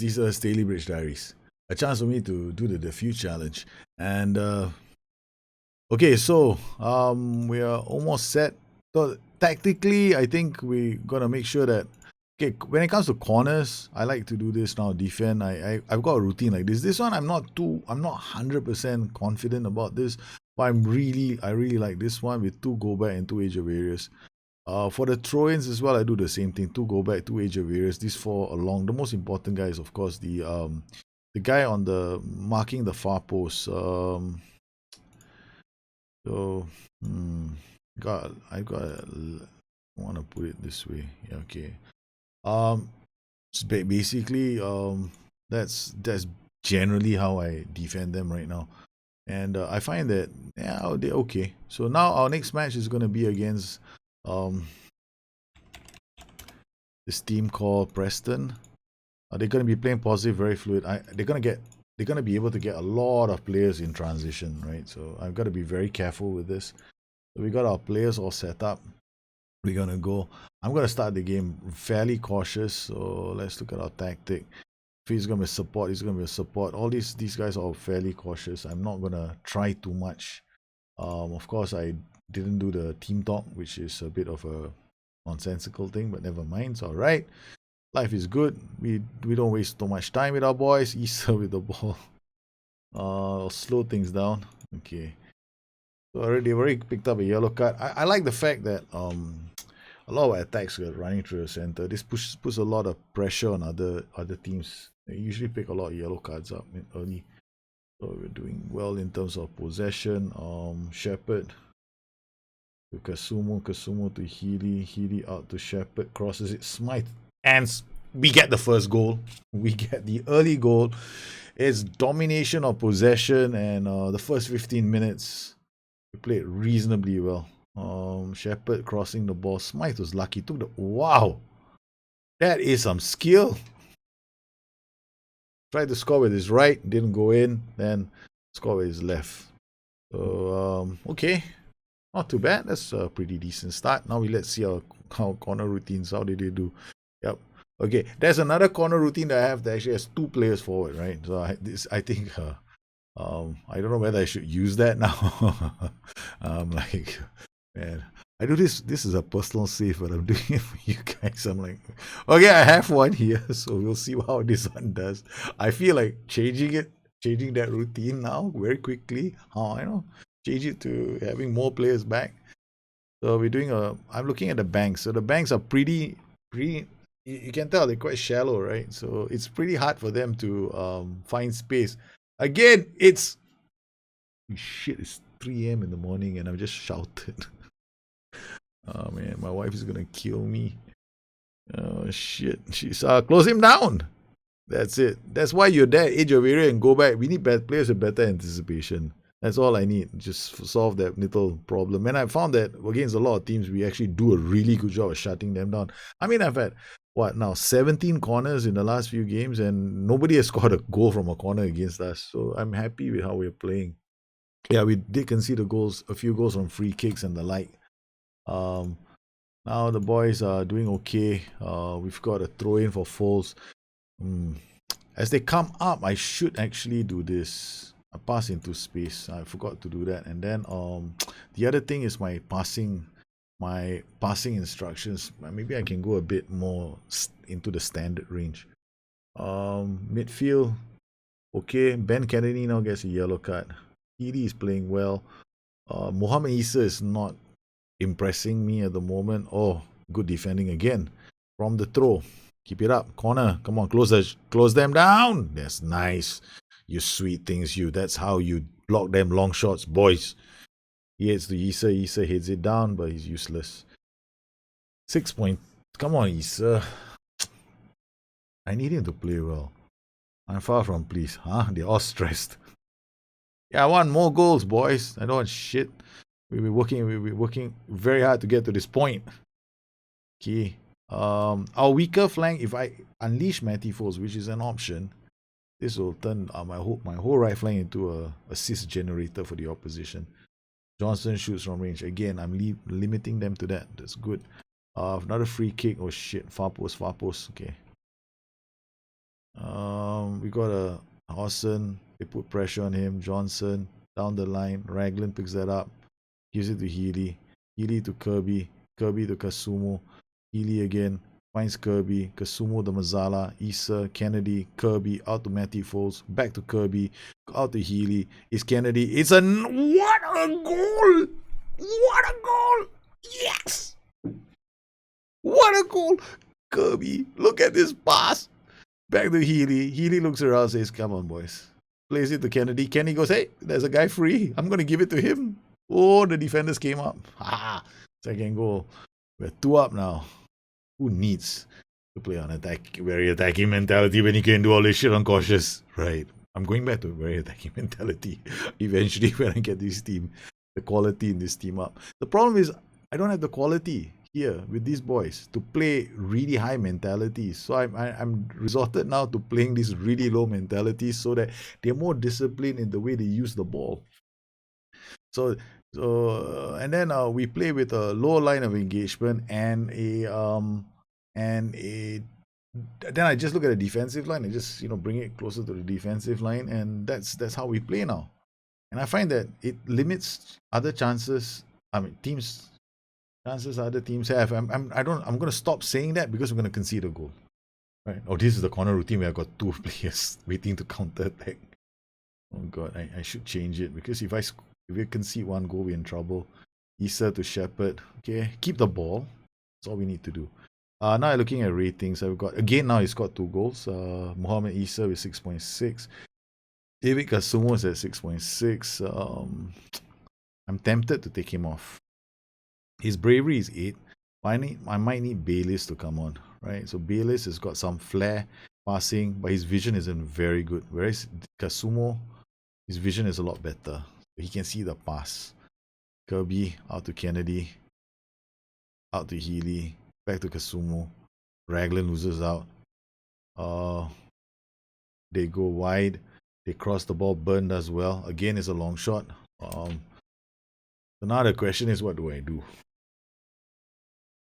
these are Stalybridge Diaries. A chance for me to do the Diffuse challenge. And okay, so we are almost set. So tactically, I think we gotta make sure that okay, when it comes to corners, I like to do this now. Defend. I've got a routine like this. This one I'm not 100% confident about this, but I really like this one with 2 go back and 2 age of areas. For the throw-ins as well, I do the same thing. 2 go back, 2 age of areas. These 4 along. The most important guy is of course the guy on the marking the far post. So I want to put it this way. Yeah, okay. Basically that's generally how I defend them right now, and I find that yeah, they're okay. So now our next match is going to be against this team called Preston. They're going to be playing positive, very fluid. They're going to be able to get a lot of players in transition, right? So I've got to be very careful with this. So we got our players all set up. We're going to go. I'm going to start the game fairly cautious. So let's look at our tactic. If he's going to be support, he's going to be a support. All these guys are fairly cautious. I'm not going to try too much. Of course, I didn't do the team talk, which is a bit of a nonsensical thing, but never mind. It's all right. Life is good. We don't waste too much time with our boys. Issa with the ball. Slow things down. Okay. So already picked up a yellow card. I like the fact that a lot of attacks are running through the center. This puts a lot of pressure on other teams. They usually pick a lot of yellow cards up early. So we're doing well in terms of possession. Shepherd to Kasumo to Healy out to Shepherd, crosses it, Smite, and we get the first goal. We get the early goal. It's domination of possession, and the first 15 minutes we played reasonably well. Shepherd crossing the ball. Smite was lucky. Took the wow. That is some skill. Tried to score with his right, didn't go in. Then score with his left. So okay, not too bad. That's a pretty decent start. Now let's see our corner routines. How did they do? Yep. Okay, there's another corner routine that I have that actually has 2 players forward, right? So I think I don't know whether I should use that now. Like, man, I do this. This is a personal save, but I'm doing it for you guys. I'm like, okay, I have one here, so we'll see how this one does. I feel like changing that routine now very quickly. Change it to having more players back. So we're doing I'm looking at the banks. So the banks are pretty. You can tell they're quite shallow, right? So it's pretty hard for them to find space. Again, it's 3 a.m. in the morning and I've just shouted. Oh man, my wife is gonna kill me. Oh shit, she's close him down. That's it. That's why you're there, age of area and go back. We need players with better anticipation. That's all I need, just solve that little problem. And I found that against a lot of teams, we actually do a really good job of shutting them down. I mean, I've had 17 corners in the last few games, and nobody has scored a goal from a corner against us. So I'm happy with how we're playing. Yeah, we did concede a few goals from free kicks and the like. Now the boys are doing okay. We've got a throw in for Foles. As they come up, I should actually do this. I pass into space. I forgot to do that. And then the other thing is my passing instructions. Maybe I can go a bit more into the standard range. Midfield, okay. Ben Kennedy now gets a yellow card. Healy is playing well. Mohamed Issa is not impressing me at the moment. Oh, good defending again from the throw. Keep it up. Corner. Come on, close them down. That's nice. You sweet things, you. That's how you block them long shots, boys. He heads to Issa. Issa heads it down, but he's useless. 6 point. Come on, Issa. I need him to play well. I'm far from pleased. They're all stressed. Yeah, I want more goals, boys. I don't want shit. We'll be working very hard to get to this point. Okay. Our weaker flank, if I unleash Matty Foles, which is an option, this will turn my whole right flank into a assist generator for the opposition. Johnson shoots from range. Again, I'm limiting them to that. That's good. Another free kick. Oh shit. Far post. Okay. We got a Hawson. They put pressure on him. Johnson down the line. Raglan picks that up. Gives it to Healy. Healy to Kirby. Kirby to Kasumu. Healy again. Finds Kirby. Kasumu to Mazzala. Issa. Kennedy. Kirby. Out to Matty Foles. Back to Kirby. Out to Healy. It's Kennedy. It's a... What a goal! What a goal! Yes! What a goal! Kirby. Look at this pass. Back to Healy. Healy looks around and says, come on, boys. Plays it to Kennedy. Kenny goes, hey, there's a guy free. I'm going to give it to him. Oh, the defenders came up. Ha! Second goal. We're 2 up now. Who needs to play on very attacking mentality when you can do all this shit on cautious? Right. I'm going back to very attacking mentality eventually when I get this team, the quality in this team up. The problem is I don't have the quality here with these boys to play really high mentalities. So I'm resorted now to playing these really low mentalities so that they're more disciplined in the way they use the ball. So and then we play with a low line of engagement and then I just look at the defensive line and just bring it closer to the defensive line, and that's how we play now. And I find that it limits other chances. I mean, chances other teams have. I'm going to stop saying that because we're going to concede a goal. Right? Oh, this is the corner routine where I've got 2 players waiting to counter attack. Oh god, I should change it because if we concede 1 goal, we're in trouble. Issa to Shepherd. Okay, keep the ball. That's all we need to do. Now I'm looking at ratings. I've got again now he's got 2 goals. Mohamed Issa with 6.6. David Kasumo is at 6.6. I'm tempted to take him off. His bravery is 8. I might need Bayliss to come on, right? So Bayliss has got some flair passing, but his vision isn't very good. Whereas Kasumo, his vision is a lot better. He can see the pass. Kirby out to Kennedy, out to Healy, back to Kasumo. Raglan loses out. They go wide. They cross the ball. Burn does well. Again, it's a long shot. So now the question is, what do I do?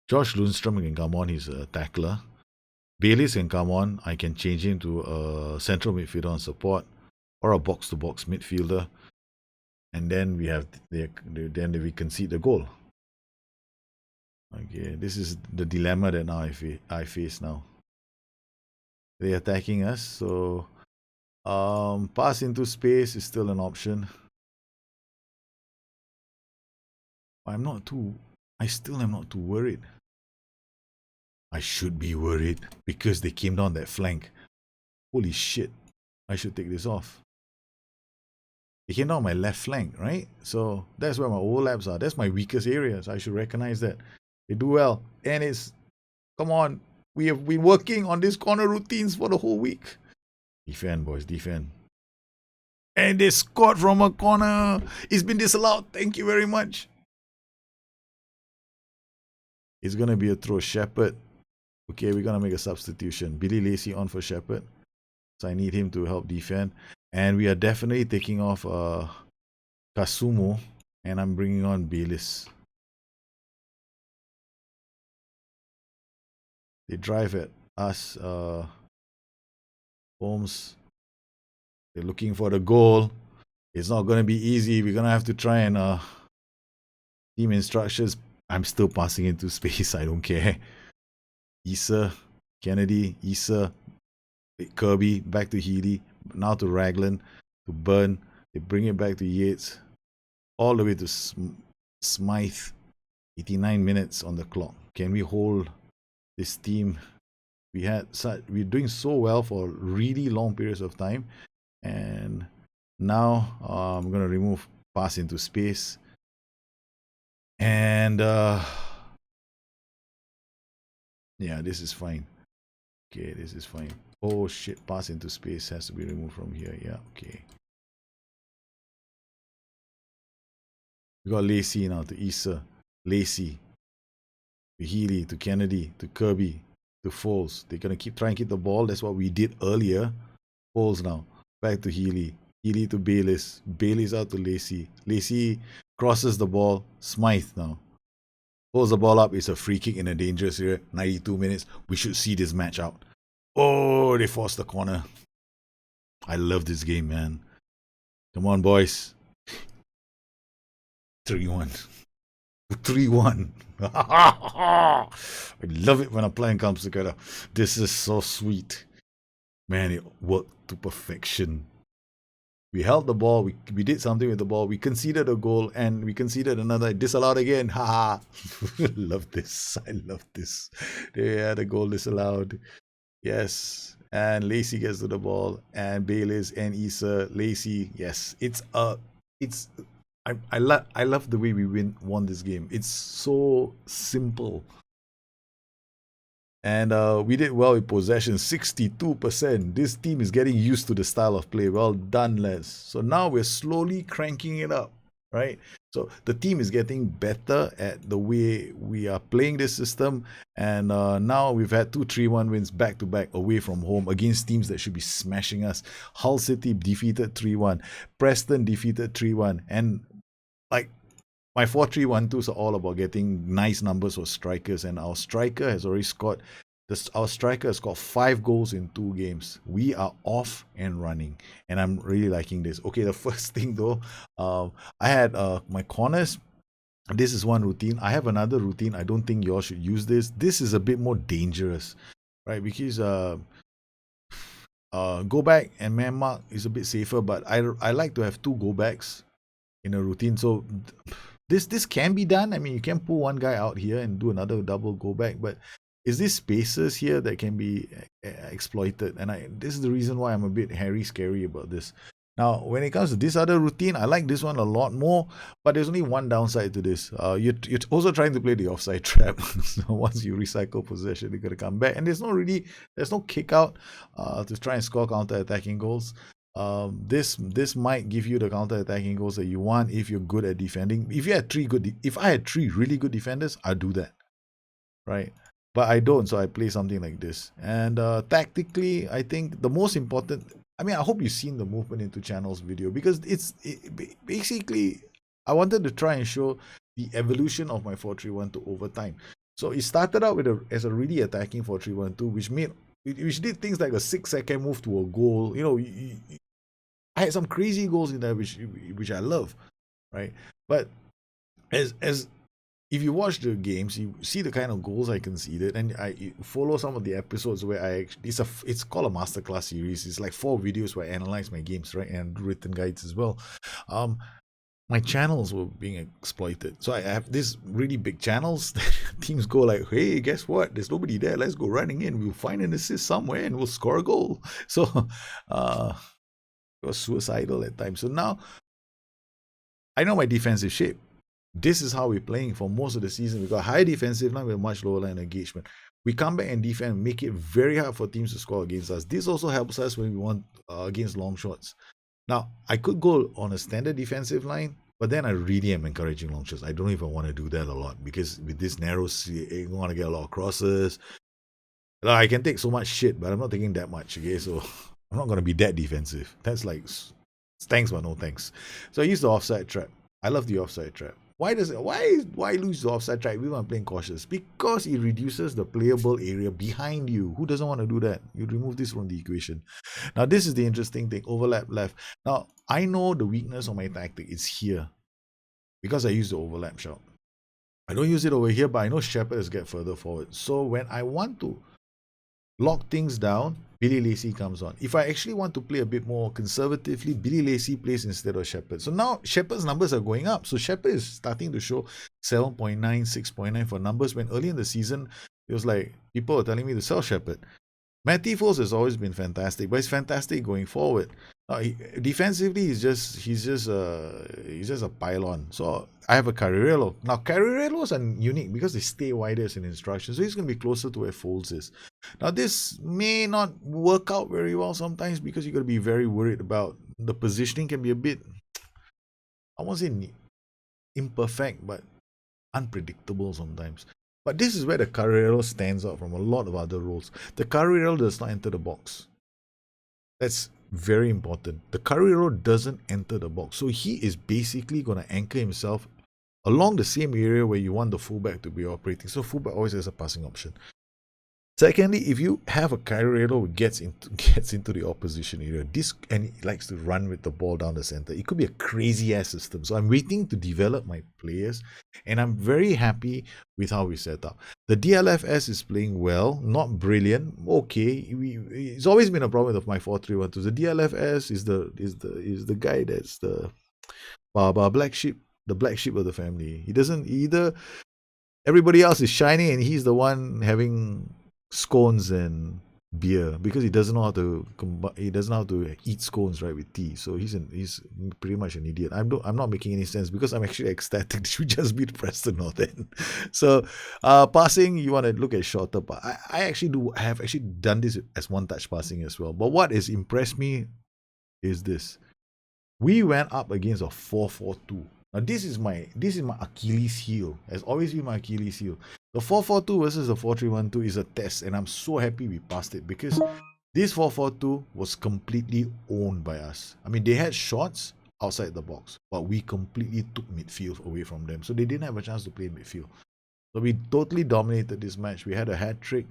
Josh Lundstrom can come on. He's a tackler. Bayliss can come on. I can change him to a central midfielder on support or a box-to-box midfielder. And then then we concede the goal. Okay, this is the dilemma that now I face now. They're attacking us, so pass into space is still an option. I still am not too worried. I should be worried because they came down that flank. Holy shit, I should take this off. They came down my left flank, right? So that's where my overlaps are. That's my weakest areas. I should recognize that. They do well. And come on, we have been working on these corner routines for the whole week. Defend, boys, defend. And they scored from a corner. It's been disallowed. Thank you very much. It's going to be a throw. Shepherd. Okay, we're going to make a substitution. Billy Lacey on for Shepherd. So I need him to help defend. And we are definitely taking off Kasumo. And I'm bringing on Bayliss. They drive at us. Holmes. They're looking for the goal. It's not going to be easy. We're going to have to try and team instructions. I'm still passing into space. I don't care. Issa, Kennedy, Issa, Kirby, back to Healy, now to Raglan, to Burn. They bring it back to Yates, all the way to Smythe. 89 minutes on the clock. Can we hold this team? We're doing so well for really long periods of time, and now I'm going to remove pass into space. And yeah, this is fine. Okay, this is fine. Oh shit, pass into space has to be removed from here. Yeah, okay. We got Lacey now to Issa. Lacey to Healy, to Kennedy, to Kirby, to Foles. They're going to try and keep the ball. That's what we did earlier. Foles now. Back to Healy. Healy to Bayliss. Bayliss out to Lacey. Lacey crosses the ball. Smythe now. Pulls the ball up. It's a free kick in a dangerous area. 92 minutes. We should see this match out. Oh, they forced the corner. I love this game, man. Come on, boys. 3-1. 3-1. I love it when a plan comes together. This is so sweet. Man, it worked to perfection. We held the ball, we did something with the ball, we conceded a goal, and we conceded another, disallowed again. Haha. Love this. I love this. They had a goal disallowed. Yes. And Lacey gets to the ball, and Baylis and Issa, Lacey. Yes. I love the way we won this game. It's so simple. And we did well with possession, 62%. This team is getting used to the style of play. Well done, Les. So now we're slowly cranking it up, right? So the team is getting better at the way we are playing this system. And now we've had 2 3-1 wins back-to-back away from home against teams that should be smashing us. Hull City defeated 3-1. Preston defeated 3-1. And like, my 4-3-1-2s are all about getting nice numbers for strikers, and our striker has already scored. Our striker has scored 5 goals in 2 games. We are off and running, and I'm really liking this. Okay, the first thing though, I had my corners. This is one routine. I have another routine. I don't think you all should use this. This is a bit more dangerous, right? Because go back and man mark is a bit safer, but I like to have 2 go backs in a routine. So this can be done. I mean, you can pull one guy out here and do another double go back, but is this spaces here that can be exploited? And this is the reason why I'm a bit scary about this. Now, when it comes to this other routine, I like this one a lot more, but there's only one downside to this. You're also trying to play the offside trap. So once you recycle possession, you're going to come back. And there's no kick out to try and score counter-attacking goals. This might give you the counter-attacking goals that you want if you're good at defending. If I had 3 really good defenders, I'd do that, right? But I don't, so I play something like this. And tactically, I think the most important, I mean, I hope you've seen the movement into channels video, because basically, I wanted to try and show the evolution of my 4-3-1-2 over time. So it started out as a really attacking 4-3-1-2, which did things like a 6-second move to a goal. You know, I had some crazy goals in there which I love, right? But as if you watch the games, you see the kind of goals I conceded, and I follow some of the episodes where it's called a masterclass series. It's like 4 videos where I analyze my games, right, and written guides as well. My channels were being exploited. So I have these really big channels. Teams go like, hey, guess what? There's nobody there. Let's go running in. We'll find an assist somewhere and we'll score a goal. So it was suicidal at times. So now I know my defensive shape. This is how we're playing for most of the season. We've got high defensive line with much lower line engagement. We come back and defend, make it very hard for teams to score against us. This also helps us when we want against long shots. Now, I could go on a standard defensive line, but then I really am encouraging long shots. I don't even want to do that a lot, because with this narrow, you want to get a lot of crosses. I can take so much shit, but I'm not taking that much, okay? So I'm not going to be that defensive. That's like, thanks, but no thanks. So I use the offside trap. I love the offside trap. Why lose the offside trap even when playing cautious? Because it reduces the playable area behind you. Who doesn't want to do that? You remove this from the equation. Now, this is the interesting thing. Overlap left. Now, I know the weakness of my tactic is here, because I use the overlap shot. I don't use it over here, but I know Shepard get further forward. So when I want to lock things down, Billy Lacey comes on. If I actually want to play a bit more conservatively, Billy Lacey plays instead of Shepard. So now Shepard's numbers are going up. So Shepard is starting to show 7.9, 6.9 for numbers, when early in the season, it was like people were telling me to sell Shepard. Matty Foles has always been fantastic, but he's fantastic going forward. Defensively, he's just a pylon. So I have a Carrillo. Now Carrillos are unique because they stay wider as an instruction, so he's going to be closer to where Foles is. Now this may not work out very well sometimes, because you got to be very worried about the positioning. Can be a bit, I won't say imperfect, but unpredictable sometimes. But this is where the Carrillo stands out from a lot of other roles. The Carrillo does not enter the box. That's very important. The Carrillo doesn't enter the box. So he is basically going to anchor himself along the same area where you want the fullback to be operating. So fullback always has a passing option. Secondly, if you have a Cairo who gets into the opposition area, and he likes to run with the ball down the center, it could be a crazy ass system. So I'm waiting to develop my players, and I'm very happy with how we set up. The DLFS is playing well, not brilliant, okay. It's always been a problem with my 4-3-1-2. The DLFS is the guy that's the black sheep, the black sheep of the family. He doesn't either. Everybody else is shining, and he's the one having scones and beer because he doesn't know how to eat scones right with tea. So he's pretty much an idiot. I'm not making any sense because I'm actually ecstatic to just beat Preston North End. So passing, you want to look at shorter, but I have actually done this as one touch passing as well. But what has impressed me is this: we went up against a 4-4-2. Now this is my Achilles heel. Has always been my Achilles heel. The 4-4-2 versus the 4-3-1-2 is a test, and I'm so happy we passed it because this 4-4-2 was completely owned by us. I mean, they had shots outside the box, but we completely took midfield away from them, so they didn't have a chance to play midfield. So we totally dominated this match. We had a hat trick,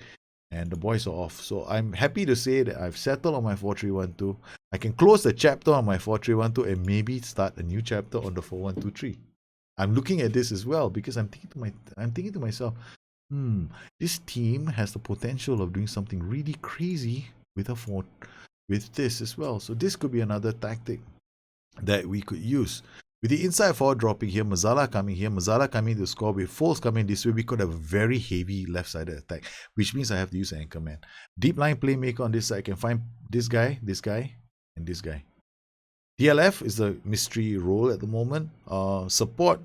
and the boys are off. So I'm happy to say that I've settled on my 4-3-1-2. I can close the chapter on my 4-3-1-2 and maybe start a new chapter on the 4-1-2-3. I'm looking at this as well because I'm thinking to myself, this team has the potential of doing something really crazy with this as well. So this could be another tactic that we could use. With the inside forward dropping here, Mazzala coming to score, with Foles coming this way, we could have a very heavy left-sided attack, which means I have to use an anchor man. Deep line playmaker on this side, I can find this guy, and this guy. DLF is the mystery role at the moment. Support,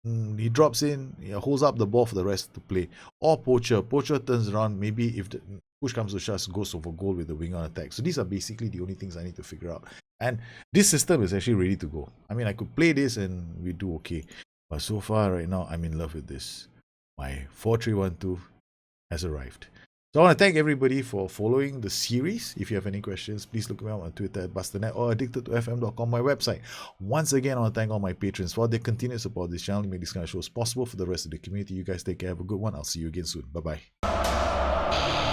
he drops in, he holds up the ball for the rest to play. Or Poacher turns around, maybe if the push comes to shove, goes over goal with the wing on attack. So these are basically the only things I need to figure out. And this system is actually ready to go. I mean, I could play this and we do okay. But so far right now, I'm in love with this. My 4-3-1-2 has arrived. So I want to thank everybody for following the series. If you have any questions, please look me up on Twitter at Bustthenet or addicted2fm.com, my website. Once again, I want to thank all my patrons for their continued support of this channel to make this kind of shows possible for the rest of the community. You guys take care. Have a good one. I'll see you again soon. Bye-bye.